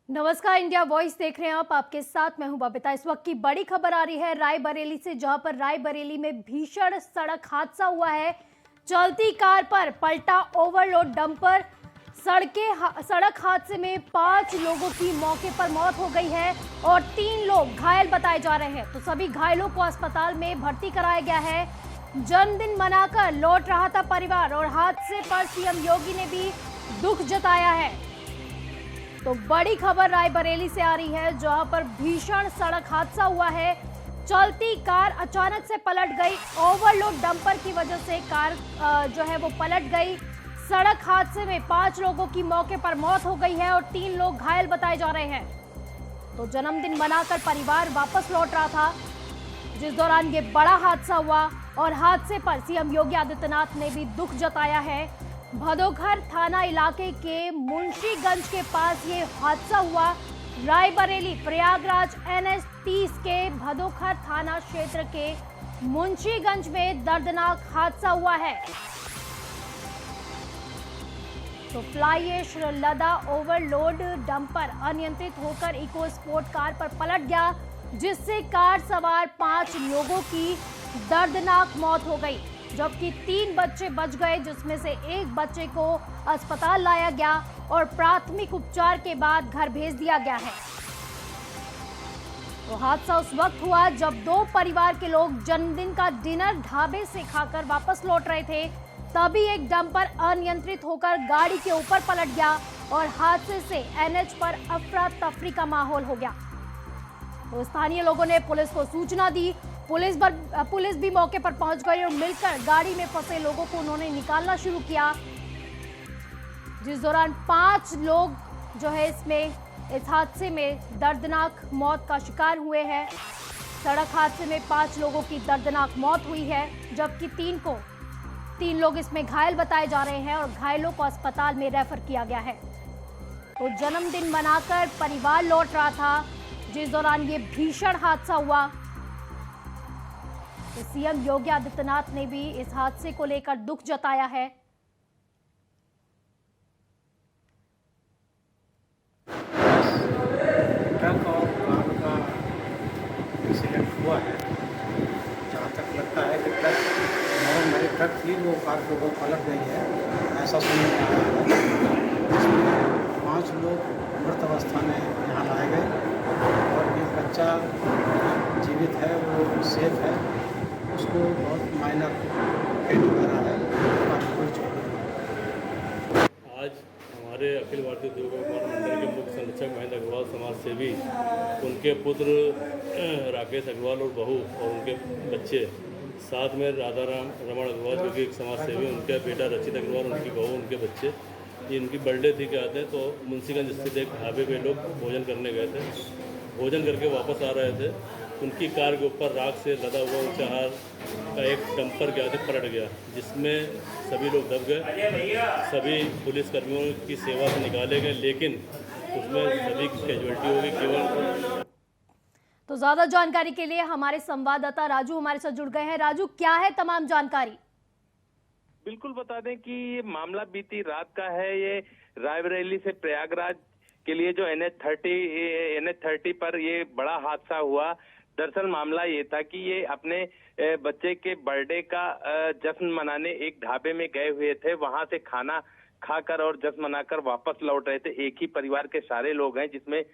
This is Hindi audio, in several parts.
नमस्कार, इंडिया वॉइस देख रहे हैं आप। आपके साथ मैं हूं बबीता। इस वक्त की बड़ी खबर आ रही है रायबरेली से, जहां पर रायबरेली में भीषण सड़क हादसा हुआ है। चलती कार पर पलटा ओवरलोड डंपर। सड़क हादसे में 5 लोगों की मौके पर मौत हो गई है और 3 लोग घायल बताए जा रहे हैं। तो सभी घायलों को अस्पताल में भर्ती कराया गया है। जन्मदिन मनाकर लौट रहा था परिवार और हादसे पर सीएम योगी ने भी दुख जताया है। तो बड़ी खबर रायबरेली से आ रही है, जहां पर भीषण सड़क हादसा हुआ है। चलती कार अचानक से पलट गई। ओवरलोड डंपर की वजह से कार जो है वो पलट गई। सड़क हादसे में 5 लोगों की मौके पर मौत हो गई है और 3 लोग घायल बताए जा रहे हैं। तो जन्मदिन मनाकर परिवार वापस लौट रहा था, जिस दौरान ये बड़ा हादसा हुआ और हादसे पर सीएम योगी आदित्यनाथ ने भी दुख जताया है। भदोघर थाना इलाके के मुंशीगंज के पास ये हादसा हुआ। रायबरेली प्रयागराज NH 30 के भदोघर थाना क्षेत्र के मुंशीगंज में दर्दनाक हादसा हुआ है। तो फ्लाई ऐश लदा ओवरलोड डंपर अनियंत्रित होकर इको स्पोर्ट कार पर पलट गया, जिससे कार सवार 5 लोगों की दर्दनाक मौत हो गई, जबकि 3 बच्चे बच गए, जिसमें से एक बच्चे को अस्पताल लाया गया और प्राथमिक उपचार के बाद घर भेज दिया गया है। तो हादसा उस वक्त हुआ जब 2 परिवार के लोग जन्मदिन का डिनर ढाबे से खाकर वापस लौट रहे थे। तभी एक डंपर अनियंत्रित होकर गाड़ी के ऊपर पलट गया और हादसे से NH पर अफरा तफरी का माहौल हो गया। तो स्थानीय लोगों ने पुलिस को सूचना दी। पुलिस भी मौके पर पहुंच गई और मिलकर गाड़ी में फंसे लोगों को उन्होंने निकालना शुरू किया, जिस दौरान 5 लोग जो है इस हादसे में दर्दनाक मौत का शिकार हुए हैं। सड़क हादसे में 5 लोगों की दर्दनाक मौत हुई है, जबकि 3 लोग इसमें घायल बताए जा रहे हैं और घायलों को अस्पताल में रेफर किया गया है। तो जन्मदिन मनाकर परिवार लौट रहा था, जिस दौरान ये भीषण हादसा हुआ। तो सीएम योगी आदित्यनाथ ने भी इस हादसे को लेकर दुख जताया है। ट्रक और कार का एक्सीडेंट हुआ है। जहाँ तक लगता है कि ट्रक थी, वो कार के ऊपर पलट गई है, ऐसा सुनने में आ रहा है। इसमें 5 लोग मृत अवस्था में यहाँ लाए गए और एक बच्चा जीवित है, वो सेफ है। उसको बहुत माइनर पेट वगैरह है, कोई चोट नहीं। आज हमारे अखिल भारतीय दुर्ग व्यापार मंडल के मुख्य संरक्षक महेंद्र अग्रवाल, समाज सेवी, उनके पुत्र राकेश अग्रवाल और बहू और उनके बच्चे, साथ में राधाराम रमण अग्रवाल जो कि एक समाज सेवी, उनका बेटा रचित अग्रवाल, उनकी बहू, उनके बच्चे, ये इनकी बर्थडे थी कहते हैं। तो मुंशीगंज स्थित एक ढाबे पे लोग भोजन करने गए थे। भोजन करके वापस आ रहे थे, उनकी कार के ऊपर राख से लदा हुआ ऊंचाहार का एक डंपर गया था, पलट गया, जिसमें सभी लोग दब गए। सभी पुलिसकर्मियों की सेवा से निकाले गए, लेकिन उसमें सभी की कैजुअल्टी हो गई केवल। तो ज्यादा जानकारी के लिए हमारे संवाददाता राजू हमारे साथ जुड़ गए हैं। राजू, क्या है तमाम जानकारी? बिल्कुल बता दें कि ये मामला बीती रात का है। ये रायबरेली से प्रयागराज के लिए जो NH 30 पर ये बड़ा हादसा हुआ। दरअसल मामला ये था कि ये अपने बच्चे के बर्थडे का जश्न मनाने एक ढाबे में गए हुए थे। वहां से खाना खाकर और जश्न मनाकर वापस लौट रहे थे। एक ही परिवार के सारे लोग हैं, जिसमें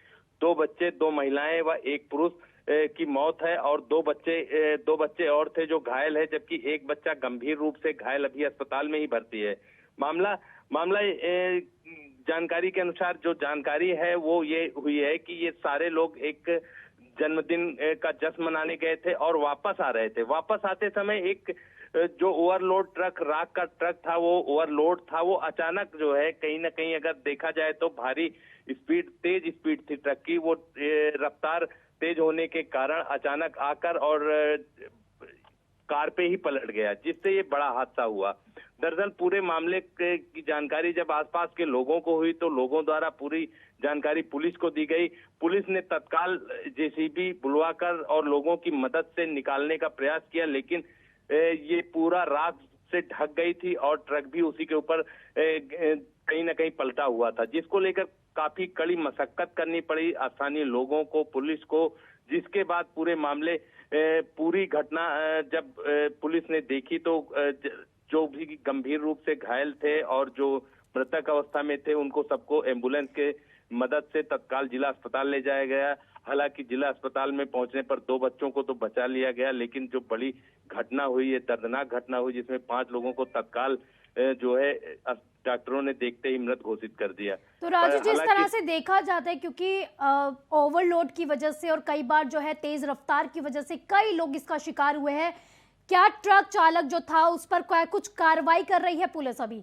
2 बच्चे, 2 महिलाएं व 1 पुरुष की मौत है और 2 बच्चे और थे जो घायल है, जबकि एक बच्चा गंभीर रूप से घायल अभी अस्पताल में ही भर्ती है। मामला जानकारी के अनुसार जो जानकारी है वो ये हुई है कि ये सारे लोग एक जन्मदिन का जश्न मनाने गए थे और वापस आ रहे थे। वापस आते समय एक जो ओवरलोड ट्रक, राख का ट्रक था, वो ओवरलोड था। वो अचानक जो है कहीं ना कहीं अगर देखा जाए तो तेज स्पीड थी ट्रक की। वो रफ्तार तेज होने के कारण अचानक आकर और कार पे ही पलट गया, जिससे ये बड़ा हादसा हुआ। दरअसल पूरे मामले की जानकारी जब आसपास के लोगों को हुई तो लोगों द्वारा पूरी जानकारी पुलिस को दी गई। पुलिस ने तत्काल JCB बुलवाकर और लोगों की मदद से निकालने का प्रयास किया, लेकिन ये पूरा राख से ढक गई थी और ट्रक भी उसी के ऊपर कहीं ना कहीं पलटा हुआ था, जिसको लेकर काफी कड़ी मशक्कत करनी पड़ी स्थानीय लोगों को, पुलिस को, जिसके बाद पूरे मामले पूरी घटना जब पुलिस ने देखी तो जो भी गंभीर रूप से घायल थे और जो मृतक अवस्था में थे उनको सबको एम्बुलेंस के मदद से तत्काल जिला अस्पताल ले जाया गया। हालांकि जिला अस्पताल में पहुंचने पर 2 बच्चों को तो बचा लिया गया, लेकिन जो बड़ी घटना हुई, ये दर्दनाक घटना हुई जिसमें 5 लोगों को तत्काल जो है डॉक्टरों ने देखते ही मृत घोषित कर दिया। तो राजू, जिस तरह से देखा जाता है, क्योंकि ओवरलोड की वजह से और कई बार जो है तेज रफ्तार की वजह से कई लोग इसका शिकार हुए हैं, क्या ट्रक चालक जो था उस पर कुछ कार्रवाई कर रही है पुलिस अभी?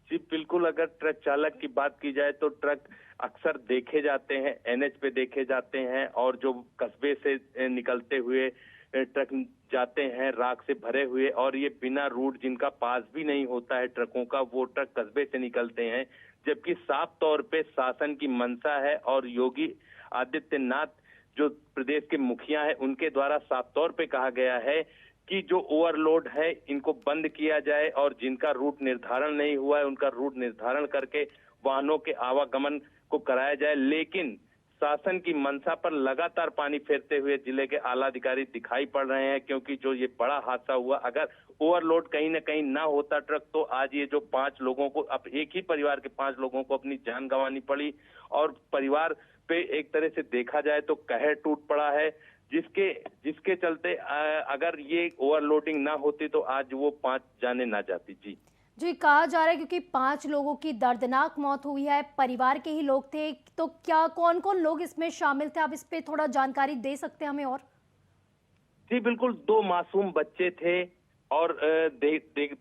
जी बिल्कुल, अगर ट्रक चालक की बात की जाए तो ट्रक अक्सर देखे जाते हैं, एनएच पे देखे जाते हैं और जो कस्बे से निकलते हुए ट्रक जाते हैं राख से भरे हुए, और ये बिना रूट जिनका पास भी नहीं होता है ट्रकों का, वो ट्रक कस्बे से निकलते हैं। जबकि साफ तौर पे शासन की मंशा है और योगी आदित्यनाथ जो प्रदेश के मुखिया है उनके द्वारा साफ तौर पे कहा गया है कि जो ओवरलोड है इनको बंद किया जाए और जिनका रूट निर्धारण नहीं हुआ है उनका रूट निर्धारण करके वाहनों के आवागमन को कराया जाए। लेकिन शासन की मंशा पर लगातार पानी फेरते हुए जिले के आला अधिकारी दिखाई पड़ रहे हैं, क्योंकि जो ये बड़ा हादसा हुआ, अगर ओवरलोड कहीं न कहीं ना होता ट्रक तो आज ये जो 5 लोगों को, अब एक ही परिवार के 5 लोगों को अपनी जान गंवानी पड़ी और परिवार पे एक तरह से देखा जाए तो कहर टूट पड़ा है, जिसके चलते अगर ये ओवरलोडिंग ना होती तो आज वो 5 जाने ना जाती। जी कहा जा रहा है क्योंकि 5 लोगों की दर्दनाक मौत हुई है, परिवार के ही लोग थे, तो क्या कौन कौन लोग इसमें शामिल थे? आप इस पे थोड़ा जानकारी दे सकते हैं हमें? और जी बिल्कुल, 2 मासूम बच्चे थे और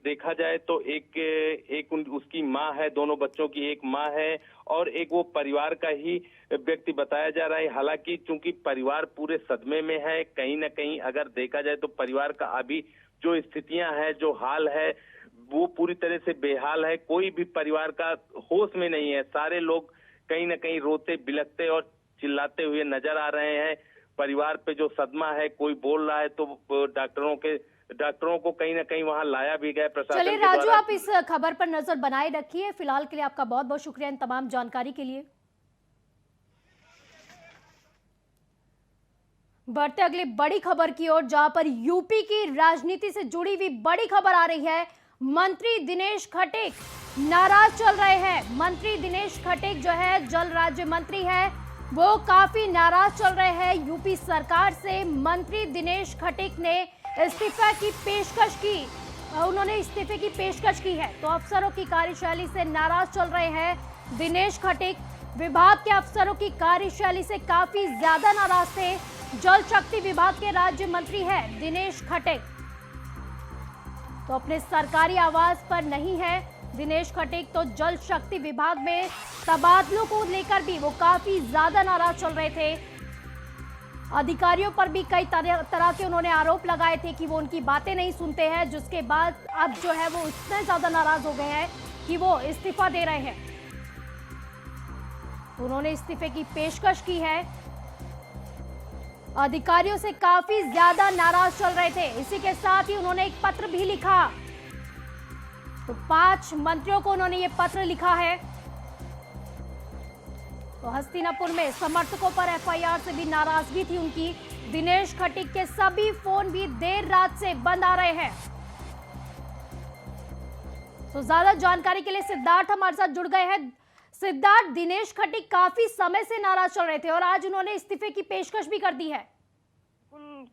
देखा जाए तो एक उसकी माँ है, दोनों बच्चों की एक माँ है और एक वो परिवार का ही व्यक्ति बताया जा रहा है। हालांकि चूंकि परिवार पूरे सदमे में है, कहीं ना कहीं अगर देखा जाए तो परिवार का अभी जो स्थितियां है, जो हाल है, वो पूरी तरह से बेहाल है। कोई भी परिवार का होश में नहीं है, सारे लोग कहीं ना कहीं रोते बिलखते और चिल्लाते हुए नजर आ रहे हैं। परिवार पे जो सदमा है, कोई बोल रहा है तो डॉक्टरों को कहीं ना कहीं वहां लाया भी गया प्रशासन। चलिए राजू, आप इस खबर पर नजर बनाए रखिए। फिलहाल के लिए आपका बहुत बहुत शुक्रिया इन तमाम जानकारी के लिए। बढ़ते अगली बड़ी खबर की ओर, जहां पर यूपी की राजनीति से जुड़ी हुई बड़ी खबर आ रही है। मंत्री दिनेश खटीक नाराज चल रहे हैं। मंत्री दिनेश खटीक जो है जल राज्य मंत्री है, वो काफी नाराज चल रहे हैं यूपी सरकार से। मंत्री दिनेश खटीक ने इस्तीफा की पेशकश की, उन्होंने इस्तीफे की पेशकश की है, तो अफसरों की कार्यशैली से नाराज चल रहे हैं दिनेश खटीक। विभाग के अफसरों की कार्यशैली से काफी ज्यादा नाराज थे। जल शक्ति विभाग के राज्य मंत्री हैं दिनेश खटीक, तो अपने सरकारी आवास पर नहीं है दिनेश खटीक, तो जल शक्ति विभाग में तबादलों को लेकर भी वो काफी ज्यादा नाराज चल रहे थे। अधिकारियों पर भी कई तरह के उन्होंने आरोप लगाए थे कि वो उनकी बातें नहीं सुनते हैं, जिसके बाद अब जो है वो इतने ज्यादा नाराज हो गए हैं कि वो इस्तीफा दे रहे हैं। उन्होंने इस्तीफे की पेशकश की है। अधिकारियों से काफी ज्यादा नाराज चल रहे थे। इसी के साथ ही उन्होंने एक पत्र भी लिखा, तो 5 मंत्रियों को उन्होंने ये पत्र लिखा है। तो हस्तिनापुर में समर्थकों पर एफआईआर से भी नाराजगी थी उनकी। दिनेश खटीक के सभी फोन भी देर रात से बंद आ रहे हैं। तो ज्यादा जानकारी के लिए सिद्धार्थ हमारे साथ जुड़ गए हैं। सिद्धार्थ, दिनेश खटीक काफी समय से नाराज चल रहे थे और आज उन्होंने इस्तीफे की पेशकश भी कर दी है।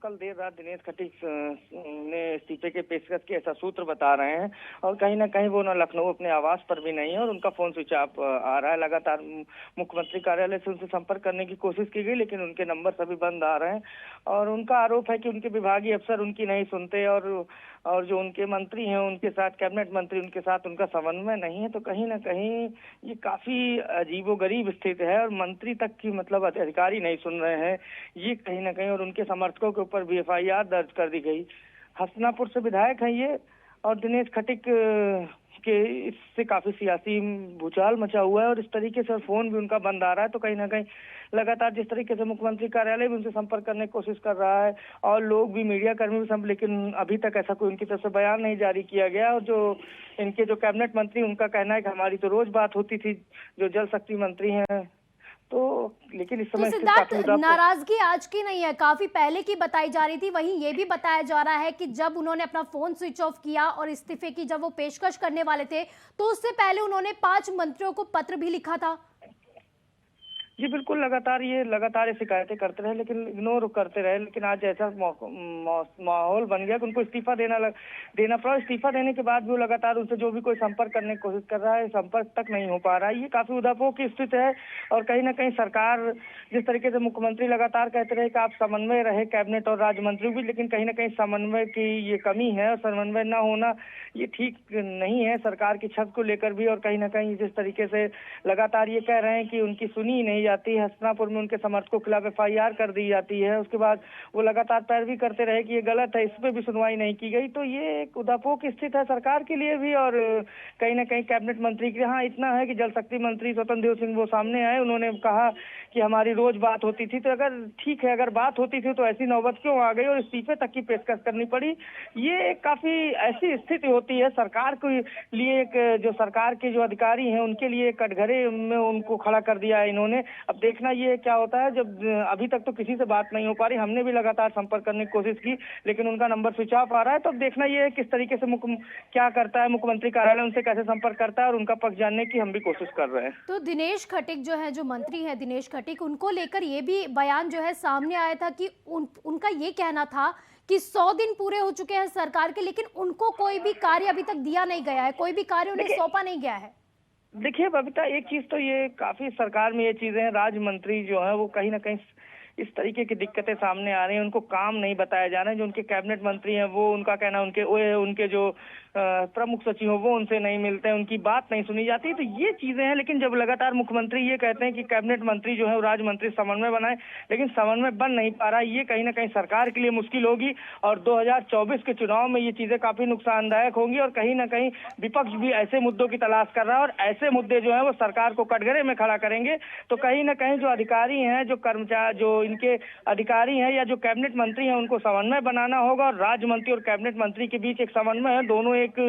कल देर रात दिनेश खटीक ने इस्तीफे के पेशकश की, ऐसा सूत्र बता रहे हैं। और कहीं ना कहीं वो न लखनऊ अपने आवास पर भी नहीं है और उनका फोन स्विच ऑफ आ रहा है। लगातार मुख्यमंत्री कार्यालय से उनसे संपर्क करने की कोशिश की गई, लेकिन उनके नंबर सभी बंद आ रहे हैं। और उनका आरोप है कि उनके विभागीय अफसर उनकी नहीं सुनते और जो उनके मंत्री हैं उनके साथ, कैबिनेट मंत्री, उनके साथ उनका समन्वय नहीं है। तो कहीं ना कहीं ये काफी अजीबोगरीब स्थिति है और मंत्री तक की मतलब अधिकारी नहीं सुन रहे हैं ये कहीं ना कहीं। और उनके समर्थकों के ऊपर भी एफआईआर दर्ज कर दी गई। हस्तिनापुर से विधायक हैं ये और दिनेश खटीक इससे काफी सियासी भूचाल मचा हुआ है और इस तरीके से फोन भी उनका बंद आ रहा है। तो कहीं ना कहीं लगातार जिस तरीके से मुख्यमंत्री कार्यालय भी उनसे संपर्क करने की कोशिश कर रहा है और लोग भी, मीडिया कर्मी भी सब, लेकिन अभी तक ऐसा कोई उनकी तरफ से बयान नहीं जारी किया गया। और जो इनके जो कैबिनेट मंत्री, उनका कहना है कि हमारी तो रोज बात होती थी, जो जल शक्ति मंत्री हैं। तो लेकिन इस समय तो सिद्धार्थ, नाराजगी आज की नहीं है, काफी पहले की बताई जा रही थी। वहीं ये भी बताया जा रहा है कि जब उन्होंने अपना फोन स्विच ऑफ किया और इस्तीफे की जब वो पेशकश करने वाले थे, तो उससे पहले उन्होंने 5 मंत्रियों को पत्र भी लिखा था। जी बिल्कुल, लगातार ये शिकायतें करते रहे, लेकिन इग्नोर करते रहे। लेकिन आज ऐसा माहौल बन गया कि उनको इस्तीफा देना पड़ा। इस्तीफा देने के बाद भी वो लगातार उनसे जो भी कोई संपर्क करने की कोशिश कर रहा है, संपर्क तक नहीं हो पा रहा है। ये काफी उदापोह की स्थिति है। और कहीं ना कहीं सरकार, जिस तरीके से मुख्यमंत्री लगातार कहते रहे कि आप समन्वय रहे कैबिनेट और राज्य मंत्री भी, लेकिन कहीं ना कहीं समन्वय की ये कमी है और समन्वय न होना ये ठीक नहीं है सरकार की छत को लेकर भी। और कहीं ना कहीं जिस तरीके से लगातार ये कह रहे हैं कि उनकी सुनी नहीं जाती है, हसनापुर में उनके समर्थकों के खिलाफ FIR कर दी जाती है, उसके बाद वो लगातार पैरवी करते रहे कि ये गलत है, इस पे भी सुनवाई नहीं की गई। तो ये एक उदापोह की स्थिति है सरकार के लिए भी और कहीं ना कहीं कैबिनेट मंत्री के लिए। हाँ, इतना है कि जल शक्ति मंत्री स्वतंत्र देव सिंह वो सामने आए, उन्होंने कहा कि हमारी रोज बात होती थी। तो अगर ठीक है, अगर बात होती थी तो ऐसी नौबत क्यों आ गई और इस्तीफे तक की पेशकश करनी पड़ी। ये काफी ऐसी स्थिति होती है सरकार के लिए, एक जो सरकार के जो अधिकारी हैं उनके लिए कटघरे में उनको खड़ा कर दिया है इन्होंने। अब देखना ये क्या होता है। जब अभी तक तो किसी से बात नहीं हो पा रही, हमने भी लगातार संपर्क करने की कोशिश की, लेकिन उनका नंबर स्विच ऑफ आ रहा है। तो अब देखना ये है किस तरीके से क्या करता है मुख्यमंत्री कार्यालय, उनसे कैसे संपर्क करता है और उनका पक्ष जानने की हम भी कोशिश कर रहे हैं। तो दिनेश खटीक जो है, जो मंत्री है दिनेश खटीक, उनको लेकर ये भी बयान जो है सामने आया था कि उनका ये कहना था कि 100 दिन पूरे हो चुके हैं सरकार के, लेकिन उनको कोई भी कार्य अभी तक दिया नहीं गया है, कोई भी कार्य उन्हें सौंपा नहीं गया है। देखिए बबीता, एक चीज तो ये काफी सरकार में ये चीजें हैं, राज्य मंत्री जो है वो कहीं ना कहीं इस तरीके की दिक्कतें सामने आ रही हैं, उनको काम नहीं बताया जा रहा है। जो उनके कैबिनेट मंत्री हैं वो, उनका कहना उनके जो प्रमुख सचिव हो वो उनसे नहीं मिलते हैं, उनकी बात नहीं सुनी जाती। तो ये चीजें हैं। लेकिन जब लगातार मुख्यमंत्री ये कहते हैं कि कैबिनेट मंत्री जो है वो राज्य मंत्री समन्वय बनाए, लेकिन समन्वय बन नहीं पा रहा, ये कहीं ना कहीं सरकार के लिए मुश्किल होगी। और 2024 के चुनाव में ये चीजें काफी नुकसानदायक होंगी और कहीं ना कहीं विपक्ष भी ऐसे मुद्दों की तलाश कर रहा है और ऐसे मुद्दे जो है वो सरकार को कटघरे में खड़ा करेंगे। तो कहीं ना कहीं जो अधिकारी हैं, जो कर्मचारी, जो इनके अधिकारी हैं या जो कैबिनेट मंत्री हैं, उनको समन्वय बनाना होगा। और राज्य मंत्री और कैबिनेट मंत्री के बीच एक समन्वय है, दोनों एक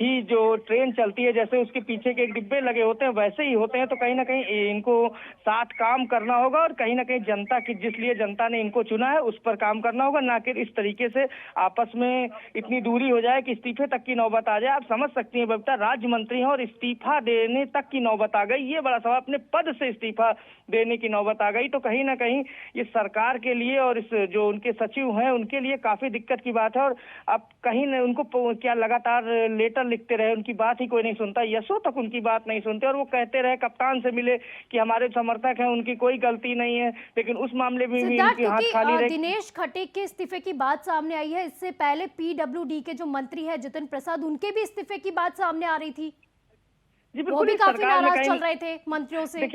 ही जो ट्रेन चलती है, जैसे उसके पीछे के एक डिब्बे लगे होते हैं वैसे ही होते हैं। तो कहीं ना कहीं इनको साथ काम करना होगा और कहीं ना कहीं जनता की, जिसलिए जनता ने इनको चुना है, उस पर काम करना होगा, ना कि इस तरीके से आपस में इतनी दूरी हो जाए कि इस्तीफे तक की नौबत आ जाए। आप समझ सकती हैं बबीता, राज्य मंत्री हैं और इस्तीफा देने तक की नौबत आ गई, ये बड़ा सवाल, अपने पद से इस्तीफा देने की नौबत आ गई। तो कहीं ना कहीं ये सरकार के लिए और इस जो उनके सचिव हैं उनके लिए काफी दिक्कत की बात है। और अब कहीं न उनको क्या लगातार लेटर लिखते रहे, उनकी बात ही कोई नहीं सुनता, यशों तक उनकी बात नहीं सुनते। और वो कहते रहे, कप्तान से मिले कि हमारे समर्थक हैं, उनकी कोई गलती नहीं है, लेकिन उस मामले में भी उनके हाथ खाली रहे। दिनेश खटीक के इस्तीफे की बात सामने आई है, इससे पहले PWD के जो मंत्री है जितिन प्रसाद, उनके भी इस्तीफे की बात सामने आ रही थी। जी वो भी काफी नाराज चल रहे थे मंत्रियों से।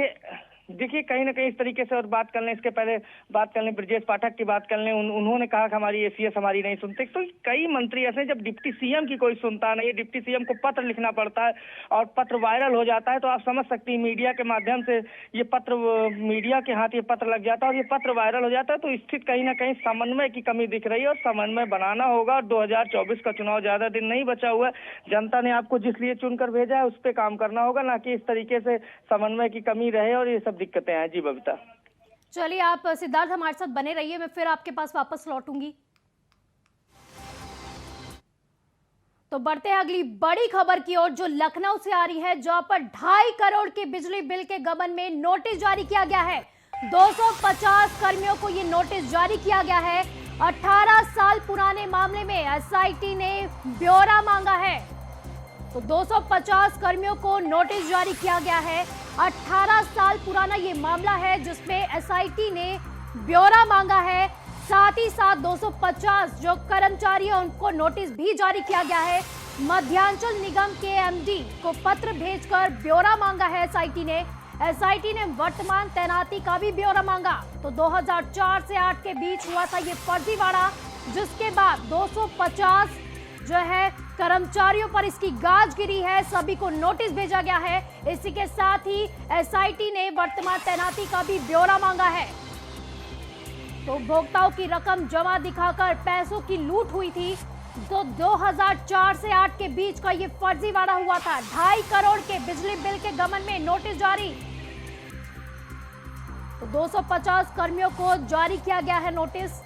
देखिए कहीं ना कहीं इस तरीके से, और बात कर लें इसके पहले, बात कर लें ब्रजेश पाठक की बात कर लें, उन्होंने कहा कि हमारी ACS हमारी नहीं सुनते। तो कई मंत्री ऐसे हैं, जब डिप्टी CM की कोई सुनता नहीं है, डिप्टी CM को पत्र लिखना पड़ता है और पत्र वायरल हो जाता है। तो आप समझ सकती हैं मीडिया के माध्यम से ये पत्र, मीडिया के हाथ ये पत्र लग जाता है और ये पत्र वायरल हो जाता है। तो स्थिति कहीं ना कहीं समन्वय की कमी दिख रही है और समन्वय बनाना होगा। और 2024 का चुनाव ज्यादा दिन नहीं बचा हुआ है, जनता ने आपको जिस लिए चुनकर भेजा है उस पर काम करना होगा, ना कि इस तरीके से समन्वय की कमी रहे और ये सब दिक्कतें हैं। जी बबीता, चलिए आप सिद्धार्थ हमारे साथ बने रहिए, मैं फिर आपके पास वापस लौटूंगी। तो बढ़ते हैं अगली बड़ी खबर की ओर, जो लखनऊ से आ रही है, जहां पर 2.5 करोड़ के बिजली बिल के गबन में नोटिस जारी किया गया है। 250 कर्मियों को यह नोटिस जारी किया गया है। 18 साल पुराने मामले में SIT ने ब्यौरा मांगा है। तो 250 कर्मियों को नोटिस जारी किया गया है। 18 साल पुराना ये मामला है जिसमें SIT ने ब्यौरा मांगा है। साथ ही साथ 250 जो कर्मचारी हैं उनको नोटिस भी जारी किया गया है। मध्यांचल निगम के MD को पत्र भेजकर ब्यौरा मांगा है SIT ने। SIT ने वर्तमान तैनाती का भी ब्यौरा मांगा। तो 2004 से 8 के बीच हुआ था ये फर्जीवाड़ा, जिसके बाद 250 जो है कर्मचारियों पर इसकी गाज गिरी है, सभी को नोटिस भेजा गया है। इसी के साथ ही एसआईटी ने वर्तमान तैनाती का भी ब्यौरा मांगा है। तो उपभोक्ताओं की रकम जमा दिखाकर पैसों की लूट हुई थी। तो 2004 से 8 के बीच का ये फर्जीवाड़ा हुआ था। 2.5 करोड़ के बिजली बिल के गबन में नोटिस जारी। तो 250 कर्मियों को जारी किया गया है नोटिस।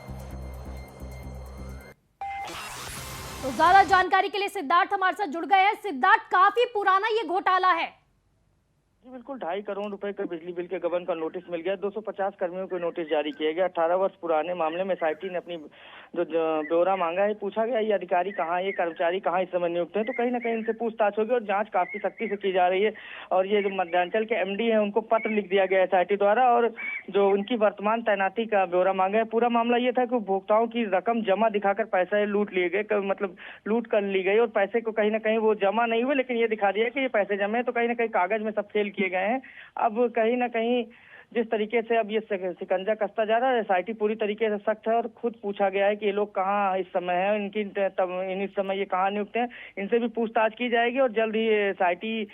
तो ज्यादा जानकारी के लिए सिद्धार्थ हमारे साथ जुड़ गए हैं। सिद्धार्थ, काफी पुराना ये घोटाला है। जी बिल्कुल, 2.5 करोड़ रुपए का बिजली बिल के गबन का नोटिस मिल गया। 250 कर्मियों को नोटिस जारी किया गया। 18 वर्ष पुराने मामले में एसआईटी ने अपनी जो ब्यौरा मांगा है। पूछा गया ये अधिकारी कहाँ है, ये कर्मचारी कहाँ इस समय नियुक्त है। तो कहीं ना कहीं इनसे पूछताछ होगी और जांच काफी सख्ती से की जा रही है। और ये जो मध्यांचल के एमडी हैं उनको पत्र लिख दिया गया एसआईटी द्वारा और जो उनकी वर्तमान तैनाती का ब्यौरा मांगा है। पूरा मामला ये था कि उपभोक्ताओं की रकम जमा दिखाकर पैसे लूट लिए गए, मतलब लूट कर ली गई और पैसे को कहीं ना कहीं वो जमा नहीं हुए, लेकिन ये दिखा दिया कि ये पैसे जमे हैं। तो कहीं ना कहीं कागज में सब फेल किए गए हैं। अब कहीं ना कहीं जिस तरीके से अब ये शिकंजा कसता जा रहा है, एसआईटी पूरी तरीके से सख्त है और खुद पूछा गया है कि ये लोग कहाँ इस समय है, इनकी इस समय ये कहाँ नियुक्त हैं। इनसे भी पूछताछ की जाएगी और जल्द ही एसआईटी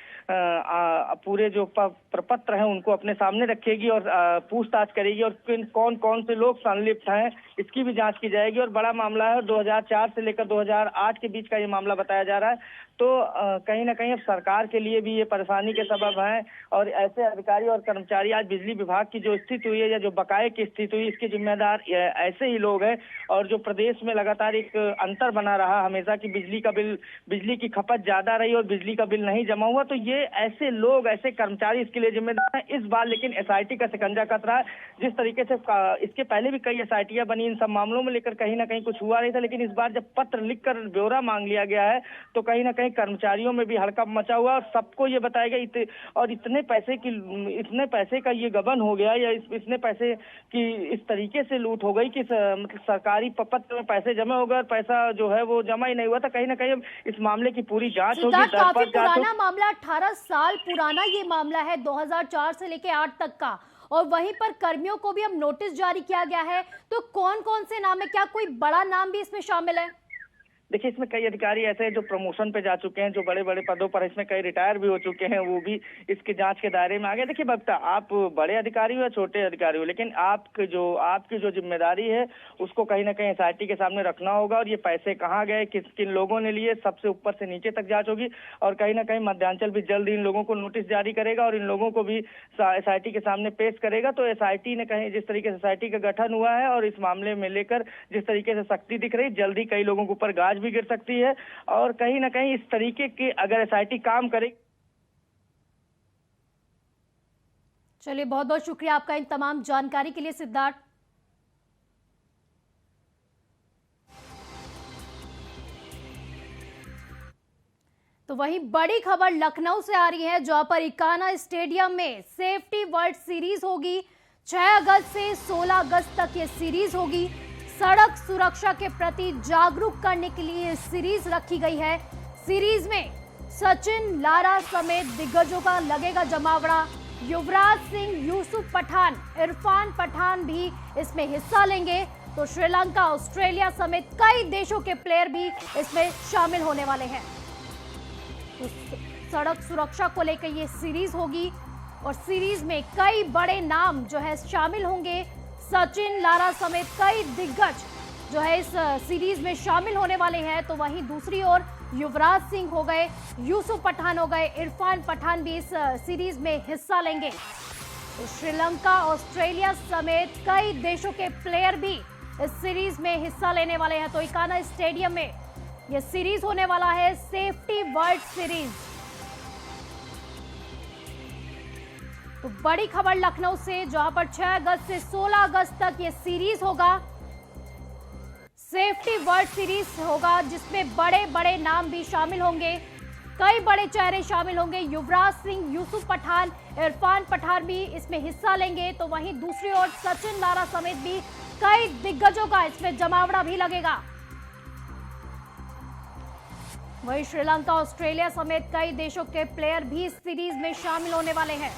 पूरे जो प्रपत्र हैं उनको अपने सामने रखेगी और पूछताछ करेगी और कौन कौन से लोग संलिप्त हैं इसकी भी जांच की जाएगी। और बड़ा मामला है, 2004 से लेकर 2008 के बीच का ये मामला बताया जा रहा है। तो कहीं ना कहीं अब सरकार के लिए भी ये परेशानी के सबब हैं और ऐसे अधिकारी और कर्मचारी, आज बिजली विभाग की जो स्थिति हुई है या जो बकाये की स्थिति हुई, इसके जिम्मेदार ऐसे ही लोग हैं। और जो प्रदेश में लगातार एक अंतर बना रहा हमेशा कि बिजली की खपत ज्यादा रही और बिजली का बिल नहीं जमा हुआ, तो ये ऐसे लोग, ऐसे कर्मचारी इसके लिए जिम्मेदार हैं। इस बार लेकिन एसआईटी का शिकंजा कस रहा है। जिस तरीके से इसके पहले भी कई एसआईटियां बनी, इन सब मामलों में लेकर कहीं ना कहीं कुछ हुआ नहीं था, लेकिन इस बार जब पत्र लिखकर ब्यौरा मांग लिया गया है तो कहीं ना कहीं कर्मचारियों में भी हड़कंप मचा हुआ और सबको ये बताया गया और इतने पैसे का ये गबन हो गया या इतने पैसे की इस तरीके से लूट हो गई कि मतलब सरकारी पत्र में पैसे जमा हो गए और पैसा जो है वो जमा ही नहीं हुआ था। कहीं ना कहीं इस मामले की पूरी जांच होगी। काफी पुराना मामला, 18 साल पुराना ये मामला है, 2004 से लेके 8 तक का। और वहीं पर कर्मियों को भी अब नोटिस जारी किया गया है। तो कौन कौन से नाम है, क्या कोई बड़ा नाम भी इसमें शामिल है? देखिए, इसमें कई अधिकारी ऐसे हैं जो प्रमोशन पे जा चुके हैं, जो बड़े बड़े पदों पर, इसमें कई रिटायर भी हो चुके हैं, वो भी इसकी जांच के दायरे में आ गए। देखिए बक्ता, आप बड़े अधिकारी हो या छोटे अधिकारी हो, लेकिन आपकी जो जिम्मेदारी है उसको कहीं ना कहीं एसआईटी के सामने रखना होगा। और ये पैसे कहाँ गए, किन लोगों ने लिए, सबसे ऊपर से नीचे तक जांच होगी। और कहीं ना कहीं मध्यांचल भी जल्द ही इन लोगों को नोटिस जारी करेगा और इन लोगों को भी एसआईटी के सामने पेश करेगा। तो एसआईटी ने कहीं जिस तरीके से एसआईटी का गठन हुआ है और इस मामले में लेकर जिस तरीके से सख्ती दिख रही, जल्दी कई लोगों के ऊपर गाज भी गिर सकती है। और कहीं ना कहीं इस तरीके के अगर एसआईटी काम करे। चलिए, बहुत बहुत शुक्रिया आपका इन तमाम जानकारी के लिए सिद्धार्थ। तो वहीं बड़ी खबर लखनऊ से आ रही है, जहां पर इकाना स्टेडियम में सेफ्टी वर्ल्ड सीरीज होगी। 6 अगस्त से 16 अगस्त तक ये सीरीज होगी। सड़क सुरक्षा के प्रति जागरूक करने के लिए सीरीज रखी गई है। सीरीज में सचिन, लारा समेत दिग्गजों का लगेगा जमावड़ा। युवराज सिंह, यूसुफ पठान, इरफान पठान भी इसमें हिस्सा लेंगे। तो श्रीलंका, ऑस्ट्रेलिया समेत कई देशों के प्लेयर भी इसमें शामिल होने वाले हैं। तो सड़क सुरक्षा को लेकर ये सीरीज होगी और सीरीज में कई बड़े नाम जो है शामिल होंगे। सचिन, लारा समेत कई दिग्गज जो है इस सीरीज में शामिल होने वाले हैं। तो वहीं दूसरी ओर युवराज सिंह हो गए, यूसुफ पठान हो गए, इरफान पठान भी इस सीरीज में हिस्सा लेंगे। तो श्रीलंका, ऑस्ट्रेलिया समेत कई देशों के प्लेयर भी इस सीरीज में हिस्सा लेने वाले हैं। तो इकाना स्टेडियम में यह सीरीज होने वाला है, सेफ्टी वर्ल्ड सीरीज। तो बड़ी खबर लखनऊ से, जहां पर 6 अगस्त से 16 अगस्त तक ये सीरीज होगा। सेफ्टी वर्ल्ड सीरीज होगा जिसमें बड़े बड़े नाम भी शामिल होंगे, कई बड़े चेहरे शामिल होंगे। युवराज सिंह, यूसुफ पठान, इरफान पठान भी इसमें हिस्सा लेंगे। तो वहीं दूसरी ओर सचिन, लारा समेत भी कई दिग्गजों का इसमें जमावड़ा भी लगेगा। वहीं श्रीलंका, ऑस्ट्रेलिया समेत कई देशों के प्लेयर भी इस सीरीज में शामिल होने वाले हैं।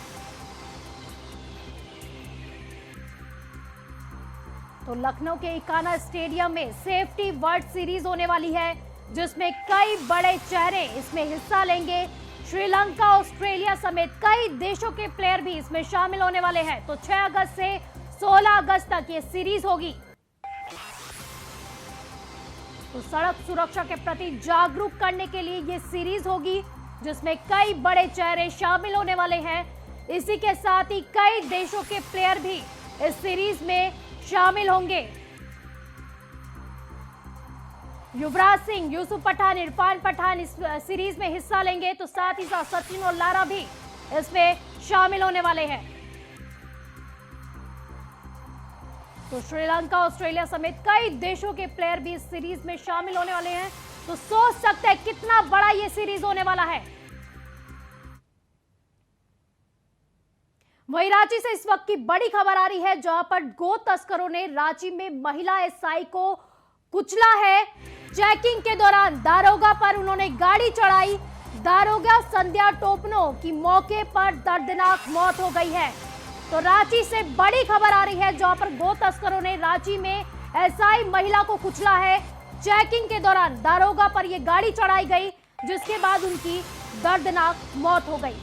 तो लखनऊ के इकाना स्टेडियम में सेफ्टी वर्ल्ड सीरीज होने वाली है। जिसमें कई बड़े चेहरे इसमें हिस्सा लेंगे। श्रीलंका, ऑस्ट्रेलिया समेत कई देशों के प्लेयर भी इसमें शामिल होने वाले हैं। तो 6 अगस्त से 16 अगस्त तक ये सीरीज होगी। तो सड़क सुरक्षा के प्रति जागरूक करने के लिए ये सीरीज होगी, जिसमें कई बड़े चेहरे शामिल होने वाले हैं। इसी के साथ ही कई देशों के प्लेयर भी इस सीरीज में शामिल होंगे। युवराज सिंह, यूसुफ पठान, इरफान पठान इस सीरीज में हिस्सा लेंगे। तो साथ ही साथ सचिन और लारा भी इसमें शामिल होने वाले हैं। तो श्रीलंका, ऑस्ट्रेलिया समेत कई देशों के प्लेयर भी इस सीरीज में शामिल होने वाले हैं। तो सोच सकते हैं कितना बड़ा ये सीरीज होने वाला है। वहीं रांची से इस वक्त की बड़ी खबर आ रही है, जहां पर गो तस्करों ने रांची में महिला एसआई को कुचला है। चेकिंग के दौरान दारोगा पर उन्होंने गाड़ी चढ़ाई। दारोगा संध्या टोपनो की मौके पर दर्दनाक मौत हो गई है। तो रांची से बड़ी खबर आ रही है, जहां पर गो तस्करों ने रांची में एसआई महिला को कुचला है। चेकिंग के दौरान दारोगा पर यह गाड़ी चढ़ाई गई, जिसके बाद उनकी दर्दनाक मौत हो गई।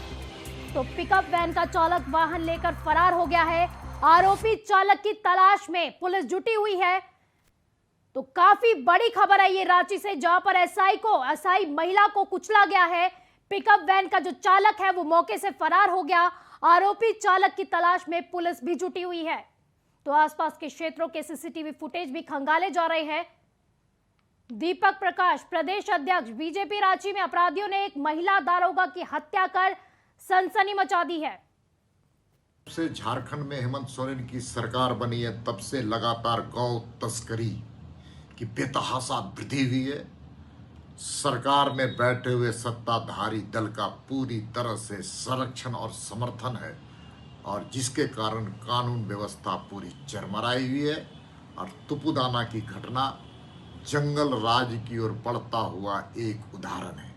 तो पिकअप वैन का चालक वाहन लेकर फरार हो गया है। आरोपी चालक की तलाश में पुलिस जुटी हुई है। तो काफी बड़ी खबर है ये रांची से, जहां पर एसआई महिला को कुचला गया है। पिकअप वैन का जो चालक है वो मौके से फरार हो गया। आरोपी चालक की तलाश में पुलिस भी जुटी हुई है। तो आसपास के क्षेत्रों के सीसीटीवी फुटेज भी खंगाले जा रहे हैं। दीपक प्रकाश, प्रदेश अध्यक्ष बीजेपी रांची में अपराधियों ने एक महिला दारोगा की हत्या कर सनसनी मचा दी है। से झारखंड में हेमंत सोरेन की सरकार बनी है, तब से लगातार गौ तस्करी की बेतहाशा वृद्धि हुई है। सरकार में बैठे हुए सत्ताधारी दल का पूरी तरह से संरक्षण और समर्थन है, और जिसके कारण कानून व्यवस्था पूरी चरमराई हुई है। और तुपुदाना की घटना जंगल राज की ओर बढ़ता हुआ एक उदाहरण है।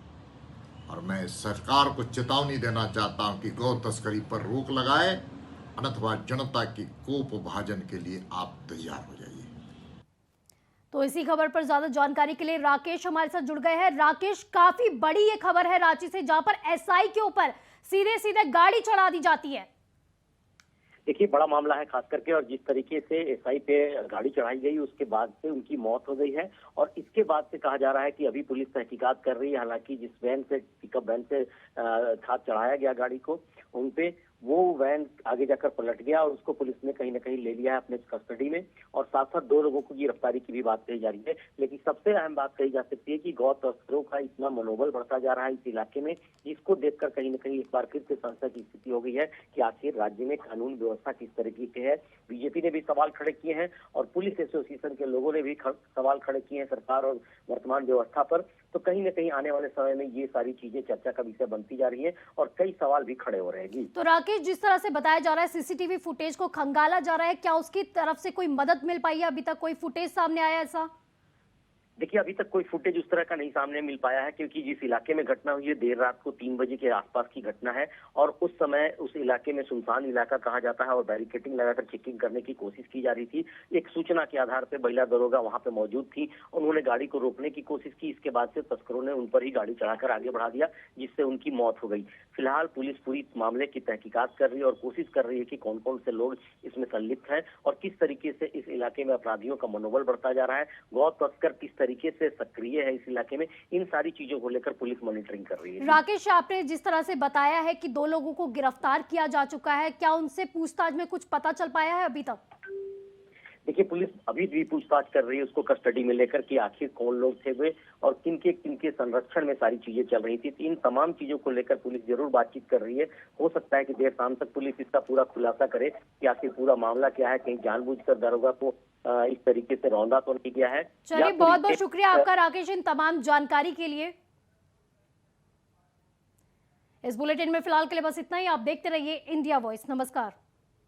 और मैं सरकार को चेतावनी देना चाहता हूं कि गौ तस्करी पर रोक लगाए, अन्यथा जनता की कोप भाजन के लिए आप तैयार हो जाइए। तो इसी खबर पर ज्यादा जानकारी के लिए राकेश हमारे साथ जुड़ गए हैं। राकेश, काफी बड़ी ये खबर है रांची से, जहां पर एसआई के ऊपर सीधे सीधे गाड़ी चढ़ा दी जाती है। देखिए, बड़ा मामला है खास करके, और जिस तरीके से एसआई पे गाड़ी चढ़ाई गई उसके बाद से उनकी मौत हो गई है। और इसके बाद से कहा जा रहा है कि अभी पुलिस तहकीकात कर रही है। हालांकि जिस वैन से, पिकअप वैन से हाथ चढ़ाया गया गाड़ी को, उनपे वो वैन आगे जाकर पलट गया और उसको पुलिस ने कहीं ना कहीं ले लिया है अपने कस्टडी में। और साथ साथ 2 लोगों को गिरफ्तारी की भी बात कही जा रही है। लेकिन सबसे अहम बात कही जा सकती है कि गौ तस्करों का इतना मनोबल बढ़ता जा रहा है इस इलाके में, जिसको देखकर कहीं ना कहीं एक बार फिर से संशय की स्थिति हो गई है कि आखिर राज्य में कानून व्यवस्था किस तरीके की है। बीजेपी ने भी सवाल खड़े किए हैं और पुलिस एसोसिएशन के लोगों ने भी सवाल खड़े किए हैं सरकार और वर्तमान व्यवस्था पर। तो कहीं ना कहीं आने वाले समय में ये सारी चीजें चर्चा का विषय बनती जा रही है और कई सवाल भी खड़े हो रहेगी। तो राकेश, जिस तरह से बताया जा रहा है सीसीटीवी फुटेज को खंगाला जा रहा है, क्या उसकी तरफ से कोई मदद मिल पाई है? अभी तक कोई फुटेज सामने आया ऐसा? देखिए, अभी तक कोई फुटेज उस तरह का नहीं सामने मिल पाया है, क्योंकि जिस इलाके में घटना हुई है देर रात को 3 बजे के आसपास की घटना है। और उस समय उस इलाके में सुनसान इलाका कहा जाता है और बैरिकेडिंग लगाकर चेकिंग करने की कोशिश की जा रही थी। एक सूचना के आधार पर महिला दरोगा वहां पे मौजूद थी। उन्होंने गाड़ी को रोकने की कोशिश की। इसके बाद से तस्करों ने उन पर ही गाड़ी चढ़ाकर आगे बढ़ा दिया, जिससे उनकी मौत हो गई। फिलहाल पुलिस पूरी मामले की तहकीकात कर रही है और कोशिश कर रही है कि कौन कौन से लोग इसमें संलिप्त हैं और किस तरीके से इस इलाके में अपराधियों का मनोबल बढ़ता जा रहा है, गौ तस्कर किस तरीके से सक्रिय है इस इलाके में। इन सारी चीजों को लेकर पुलिस मॉनिटरिंग कर रही है। राकेश, आपने जिस तरह से बताया है कि 2 लोगों को गिरफ्तार किया जा चुका है, क्या उनसे पूछताछ में कुछ पता चल पाया है अभी तक? देखिए, पुलिस अभी भी पूछताछ कर रही है उसको कस्टडी में लेकर कि आखिर कौन लोग थे वे और किनके संरक्षण में सारी चीजें चल रही थी। इन तमाम चीजों को लेकर पुलिस जरूर बातचीत कर रही है। हो सकता है कि देर शाम तक पुलिस इसका पूरा खुलासा करे कि आखिर पूरा मामला क्या है। कहीं जानबूझकर दारोगा को इस तरीके से रौंदा तो नहीं गया है। चलिए, बहुत बहुत शुक्रिया आपका राकेश इन तमाम जानकारी के लिए। इस बुलेटिन में फिलहाल के लिए बस इतना ही। आप देखते रहिए इंडिया वॉइस। नमस्कार।